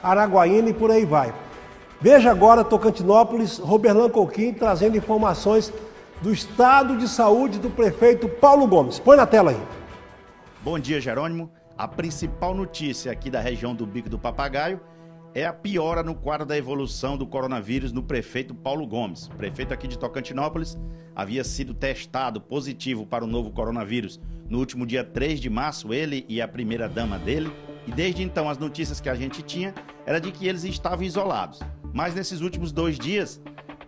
Araguaína e por aí vai. Veja agora, Tocantinópolis, Roberlan Coquim trazendo informações do estado de saúde do prefeito Paulo Gomes. Põe na tela aí. Bom dia, Jerônimo. A principal notícia aqui da região do Bico do Papagaio é a piora no quadro da evolução do coronavírus no prefeito Paulo Gomes. O prefeito aqui de Tocantinópolis havia sido testado positivo para o novo coronavírus no último dia 3 de março, ele e a primeira-dama dele. E desde então as notícias que a gente tinha era de que eles estavam isolados. Mas nesses últimos 2 dias,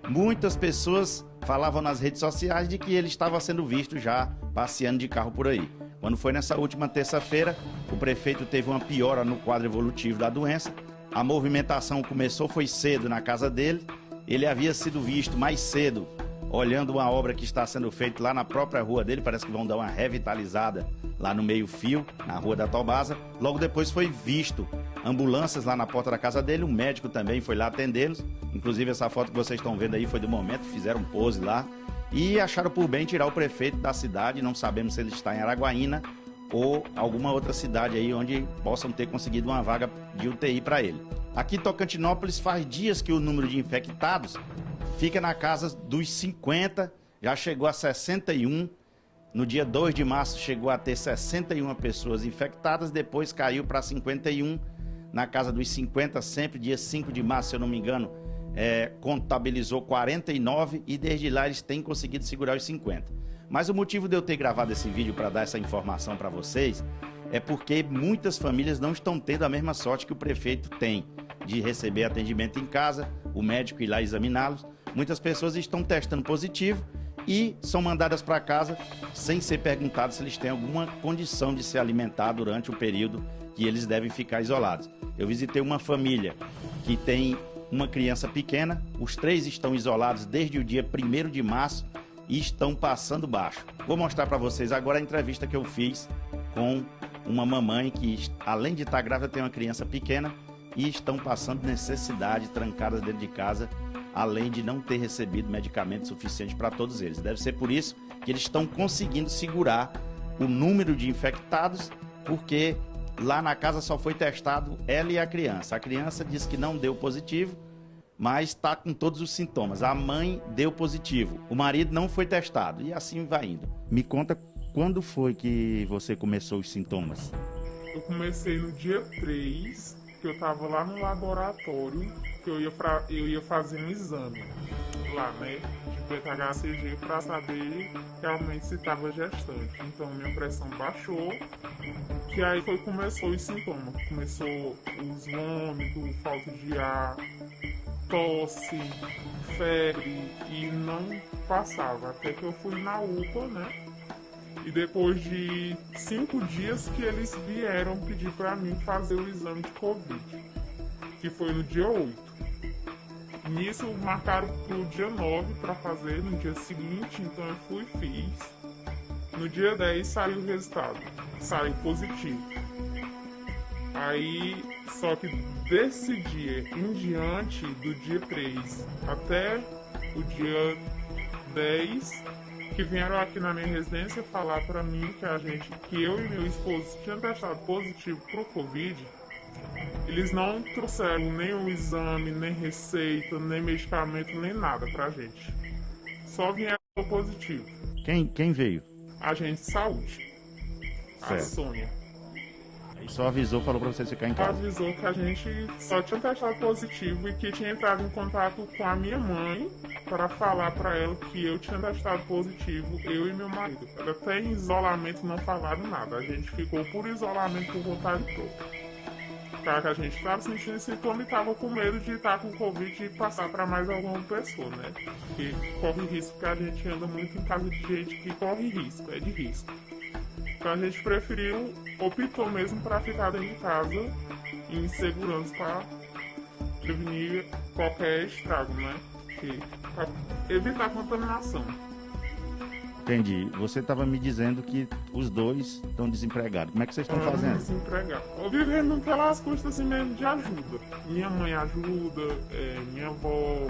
muitas pessoas falavam nas redes sociais de que ele estava sendo visto já passeando de carro por aí. Quando foi nessa última terça-feira, o prefeito teve uma piora no quadro evolutivo da doença. A movimentação foi cedo na casa dele. Ele havia sido visto mais cedo, olhando uma obra que está sendo feita lá na própria rua dele. Parece que vão dar uma revitalizada lá no meio-fio, na rua da Tobasa. Logo depois foi visto ambulâncias lá na porta da casa dele. Um médico também foi lá atendê-los. Inclusive essa foto que vocês estão vendo aí foi do momento, fizeram pose lá. E acharam por bem tirar o prefeito da cidade. Não sabemos se ele está em Araguaína ou alguma outra cidade aí onde possam ter conseguido uma vaga de UTI para ele. Aqui em Tocantinópolis faz dias que o número de infectados fica na casa dos 50, já chegou a 61. No dia 2 de março chegou a ter 61 pessoas infectadas, depois caiu para 51, na casa dos 50 sempre. Dia 5 de março, se eu não me engano, contabilizou 49 e desde lá eles têm conseguido segurar os 50. Mas o motivo de eu ter gravado esse vídeo para dar essa informação para vocês é porque muitas famílias não estão tendo a mesma sorte que o prefeito tem de receber atendimento em casa, o médico ir lá examiná-los. Muitas pessoas estão testando positivo e são mandadas para casa sem ser perguntadas se eles têm alguma condição de se alimentar durante o período que eles devem ficar isolados. Eu visitei uma família que tem uma criança pequena, os 3 estão isolados desde o dia 1º de março e estão passando baixo. Vou mostrar para vocês agora a entrevista que eu fiz com uma mamãe que, além de estar grávida, tem uma criança pequena e estão passando necessidade, trancadas dentro de casa, além de não ter recebido medicamento suficiente para todos eles. Deve ser por isso que eles estão conseguindo segurar o número de infectados, porque lá na casa só foi testado ela e a criança. A criança disse que não deu positivo, mas está com todos os sintomas. A mãe deu positivo, o marido não foi testado e assim vai indo. Me conta, quando foi que você começou os sintomas? Eu comecei no dia 3, que eu estava lá no laboratório, que eu ia fazer um exame lá, né, de beta-HCG para saber realmente se estava gestante. Então minha pressão baixou, que aí começou os sintomas. Começou os vômitos, falta de ar, tosse, febre e não passava. Até que eu fui na UPA, né? E depois de 5 dias que eles vieram pedir para mim fazer o exame de Covid, que foi no dia 8. Nisso marcaram pro dia 9 para fazer, no dia seguinte, então eu fui e fiz. No dia 10 saiu o resultado, saiu positivo. Aí, só que desse dia em diante, do dia 3 até o dia 10, que vieram aqui na minha residência falar para mim que eu e meu esposo tinham testado positivo pro Covid, eles não trouxeram nenhum exame, nem receita, nem medicamento, nem nada pra gente. Só vieram positivo. Quem veio? Agente de saúde. Certo. A Sônia. Aí só avisou, falou pra vocês ficarem em casa. Avisou que a gente só tinha testado positivo e que tinha entrado em contato com a minha mãe para falar para ela que eu tinha testado positivo, eu e meu marido. Até em isolamento não falaram nada. A gente ficou por isolamento por vontade própria. Claro que a gente estava sentindo sintoma e estava com medo de estar com Covid e passar para mais alguma pessoa, né? Porque corre risco, porque a gente anda muito em casa de gente que corre risco, é de risco. Então a gente optou mesmo para ficar dentro de casa em segurança para prevenir qualquer estrago, né? Para evitar contaminação. Entendi. Você estava me dizendo que os dois estão desempregados. Como é que vocês estão fazendo? Desempregados. Eu vivendo pelas custas assim mesmo de ajuda. Minha mãe ajuda, minha avó,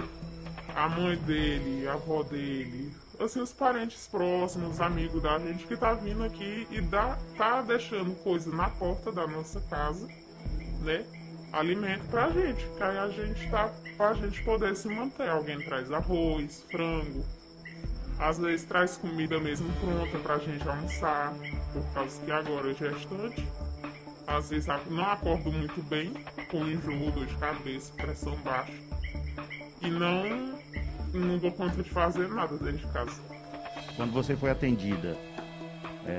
a mãe dele, a avó dele, assim, os parentes próximos, amigos da gente que tá vindo aqui e tá deixando coisa na porta da nossa casa, né? alimento pra gente, que aí a gente pra gente poder se manter. Alguém traz arroz, frango, às vezes traz comida mesmo pronta pra gente almoçar, por causa que agora é gestante. Às vezes não acordo muito bem, com enjoo, dor de cabeça, pressão baixa. E não dou conta de fazer nada dentro de casa. Quando você foi atendida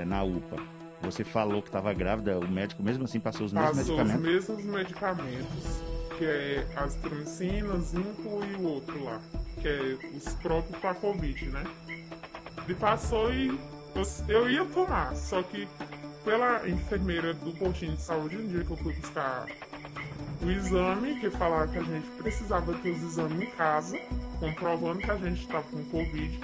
na UPA, você falou que estava grávida, o médico mesmo assim passou os mesmos medicamentos? Passou os mesmos medicamentos, que é azitromicina, zinco e o outro lá, que é os próprios para Covid, né? Ele passou e eu ia tomar, só que pela enfermeira do postinho de saúde, no dia que eu fui buscar o exame, que falaram que a gente precisava ter os exames em casa, comprovando que a gente estava com Covid,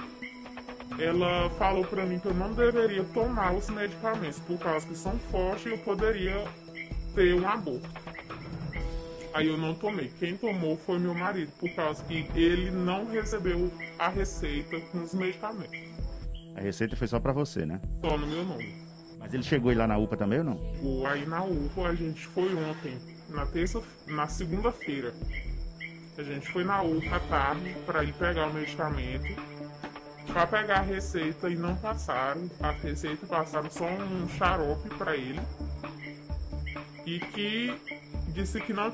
ela falou pra mim que eu não deveria tomar os medicamentos, por causa que são fortes e eu poderia ter um aborto. Aí eu não tomei. Quem tomou foi meu marido, por causa que ele não recebeu a receita com os medicamentos. A receita foi só pra você, né? Só no meu nome. Mas ele chegou aí lá na UPA também ou não? Aí na UPA a gente foi ontem, na segunda-feira. A gente foi na UPA à tarde pra ir pegar o medicamento, pra pegar a receita e não passaram. A receita passaram só um xarope pra ele. E que disse que não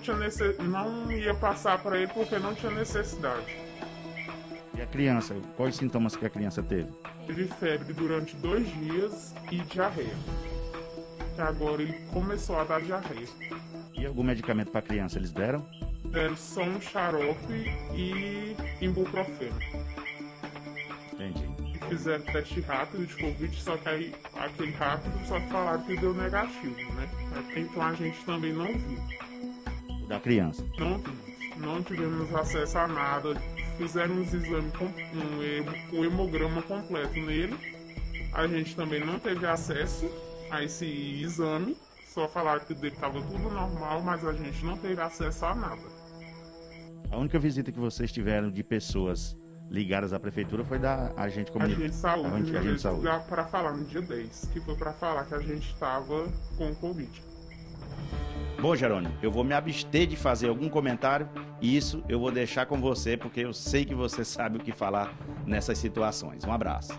ia passar pra ele porque não tinha necessidade. E a criança, quais os sintomas que a criança teve? Teve febre durante 2 dias e diarreia. E agora ele começou a dar diarreia. E algum medicamento para criança eles deram? Deram só um xarope e ibuprofeno. Entendi. E fizeram teste rápido de Covid, só que aí aquele rápido só falaram que deu negativo, né? Então a gente também não viu. Da criança? Não vimos. Não tivemos acesso a nada. Fizeram os exames com um hemograma completo nele. A gente também não teve acesso a esse exame. Só falaram que dele estava tudo normal, mas a gente não teve acesso a nada. A única visita que vocês tiveram de pessoas ligadas à prefeitura foi da agente comunitária. Agente de saúde. Para falar no dia 10, que foi para falar que a gente estava com Covid. Bom, Jerônimo, eu vou me abster de fazer algum comentário e isso eu vou deixar com você, porque eu sei que você sabe o que falar nessas situações. Um abraço.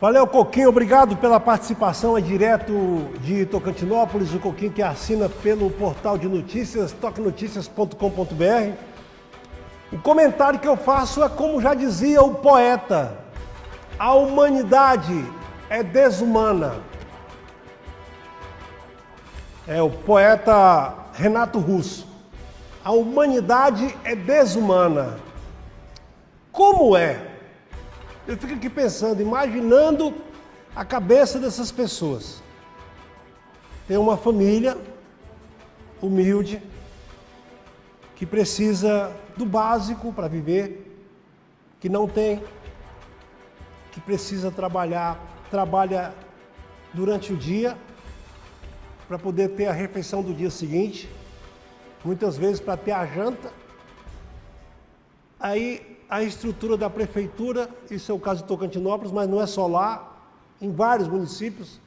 Valeu, Coquinho. Obrigado pela participação. É direto de Tocantinópolis. O Coquinho que assina pelo portal de notícias, toquenoticias.com.br. O comentário que eu faço é como já dizia o poeta: a humanidade é desumana. É o poeta Renato Russo. A humanidade é desumana. Como é? Eu fico aqui pensando, imaginando a cabeça dessas pessoas. Tem uma família humilde que precisa do básico para viver, que não tem, que precisa trabalha durante o dia para poder ter a refeição do dia seguinte, muitas vezes para ter a janta. Aí a estrutura da prefeitura, isso é o caso de Tocantinópolis, mas não é só lá, em vários municípios,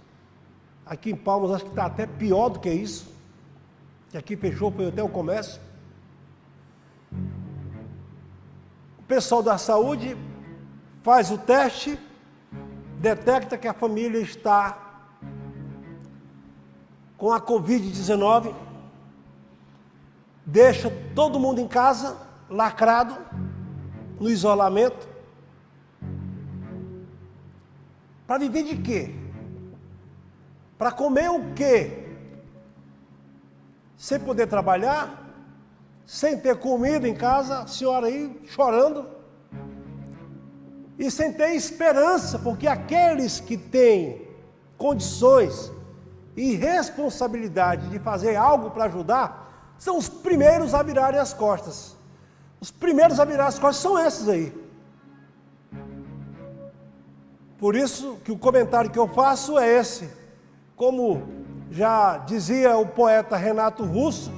aqui em Palmas acho que está até pior do que isso, que aqui fechou, foi até o comércio. O pessoal da saúde faz o teste, detecta que a família está com a Covid-19, deixa todo mundo em casa, lacrado, no isolamento. Para viver de quê? Para comer o quê? Sem poder trabalhar, sem ter comida em casa, a senhora aí chorando, e sem ter esperança, porque aqueles que têm condições e responsabilidade de fazer algo para ajudar, são os primeiros a virarem as costas. Os primeiros a virar as costas são esses aí. Por isso que o comentário que eu faço é esse. Como já dizia o poeta Renato Russo,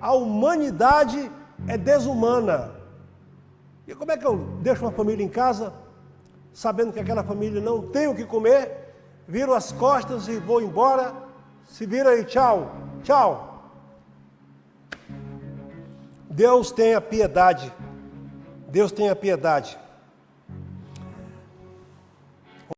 a humanidade é desumana. E como é que eu deixo uma família em casa, sabendo que aquela família não tem o que comer, viro as costas e vou embora, Se vira aí, tchau, tchau. Deus tenha piedade. Deus tenha piedade.